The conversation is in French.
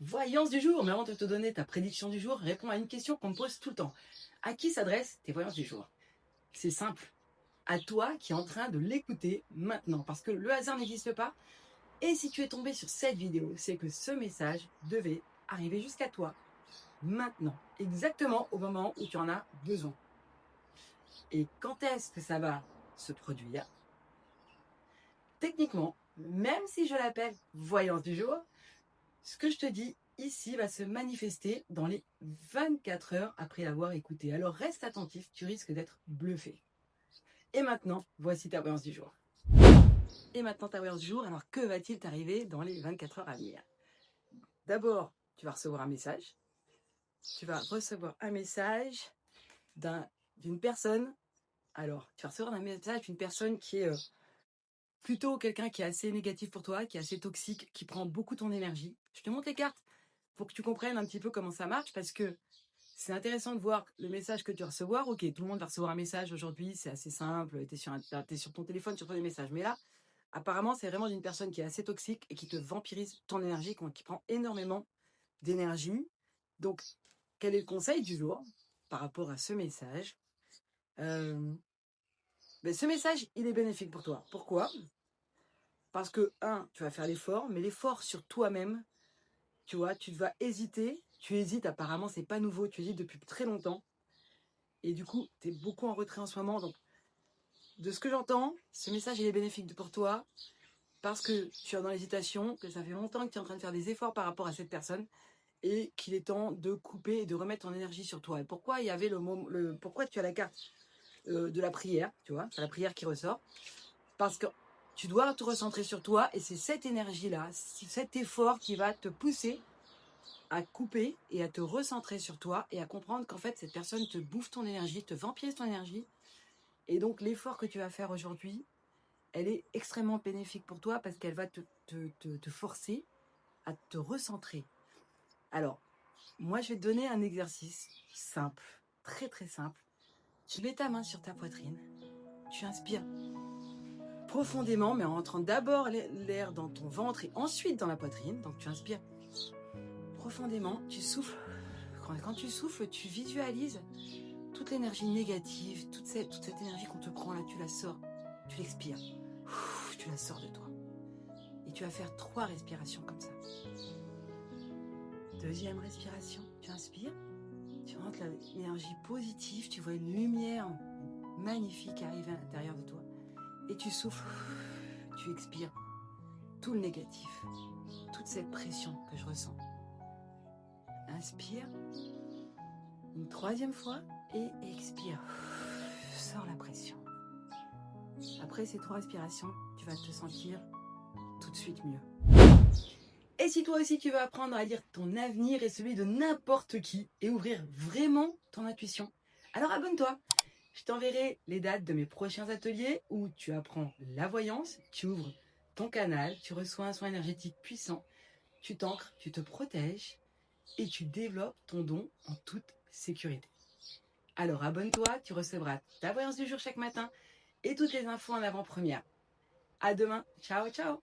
Voyance du jour, mais avant de te donner ta prédiction du jour, réponds à une question qu'on me pose tout le temps. À qui s'adressent tes voyances du jour? C'est simple. À toi qui es en train de l'écouter maintenant, parce que le hasard n'existe pas. Et si tu es tombé sur cette vidéo, c'est que ce message devait arriver jusqu'à toi maintenant, exactement au moment où tu en as besoin. Et quand est-ce que ça va se produire? Techniquement, même si je l'appelle voyance du jour, ce que je te dis ici va se manifester dans les 24 heures après l'avoir écouté. Alors reste attentif, tu risques d'être bluffé. Et maintenant, voici ta voyance du jour. Et maintenant ta voyance du jour, alors que va-t-il t'arriver dans les 24 heures à venir? D'abord, tu vas recevoir un message. Tu vas recevoir un message d'une personne. Alors, tu vas recevoir un message d'une personne qui est plutôt quelqu'un qui est assez négatif pour toi, qui est assez toxique, qui prend beaucoup ton énergie. Je te montre les cartes pour que tu comprennes un petit peu comment ça marche, parce que c'est intéressant de voir le message que tu vas recevoir. Ok, tout le monde va recevoir un message aujourd'hui, c'est assez simple, tu es sur ton téléphone, tu reçois des messages. Mais là, apparemment, c'est vraiment d'une personne qui est assez toxique et qui te vampirise ton énergie, qui prend énormément d'énergie. Donc, quel est le conseil du jour par rapport à ce message? Ce message, il est bénéfique pour toi. Pourquoi? Parce que, tu vas faire l'effort, mais l'effort sur toi-même, tu vois, tu vas hésiter. Tu hésites, apparemment, c'est pas nouveau, tu hésites depuis très longtemps. Et du coup, tu es beaucoup en retrait en ce moment. Donc, de ce que j'entends, ce message, il est bénéfique pour toi parce que tu es dans l'hésitation, que ça fait longtemps que tu es en train de faire des efforts par rapport à cette personne et qu'il est temps de couper et de remettre ton énergie sur toi. Et pourquoi il y avait pourquoi tu as la carte de la prière, tu vois, c'est la prière qui ressort. Parce que tu dois te recentrer sur toi et c'est cette énergie-là, cet effort qui va te pousser à couper et à te recentrer sur toi et à comprendre qu'en fait, cette personne te bouffe ton énergie, te vampirise ton énergie. Et donc, l'effort que tu vas faire aujourd'hui, elle est extrêmement bénéfique pour toi parce qu'elle va te forcer à te recentrer. Alors, moi, je vais te donner un exercice simple, très très simple. Tu mets ta main sur ta poitrine, tu inspires profondément, mais en rentrant d'abord l'air dans ton ventre et ensuite dans la poitrine. Donc, tu inspires profondément, tu souffles. Quand tu souffles, tu visualises toute l'énergie négative, toute cette énergie qu'on te prend là, tu la sors, tu l'expires, tu la sors de toi. Et tu vas faire 3 respirations comme ça. Deuxième respiration, tu inspires, tu rentres l'énergie positive, tu vois une lumière magnifique arriver à l'intérieur de toi. Et tu souffles, tu expires tout le négatif, toute cette pression que je ressens. Inspire, une 3e fois et expire, sors la pression. Après ces 3 respirations, tu vas te sentir tout de suite mieux. Et si toi aussi tu veux apprendre à lire ton avenir et celui de n'importe qui et ouvrir vraiment ton intuition, alors abonne-toi. Je t'enverrai les dates de mes prochains ateliers où tu apprends la voyance, tu ouvres ton canal, tu reçois un soin énergétique puissant, tu t'ancres, tu te protèges et tu développes ton don en toute sécurité. Alors abonne-toi, tu recevras ta voyance du jour chaque matin et toutes les infos en avant-première. À demain, ciao ciao.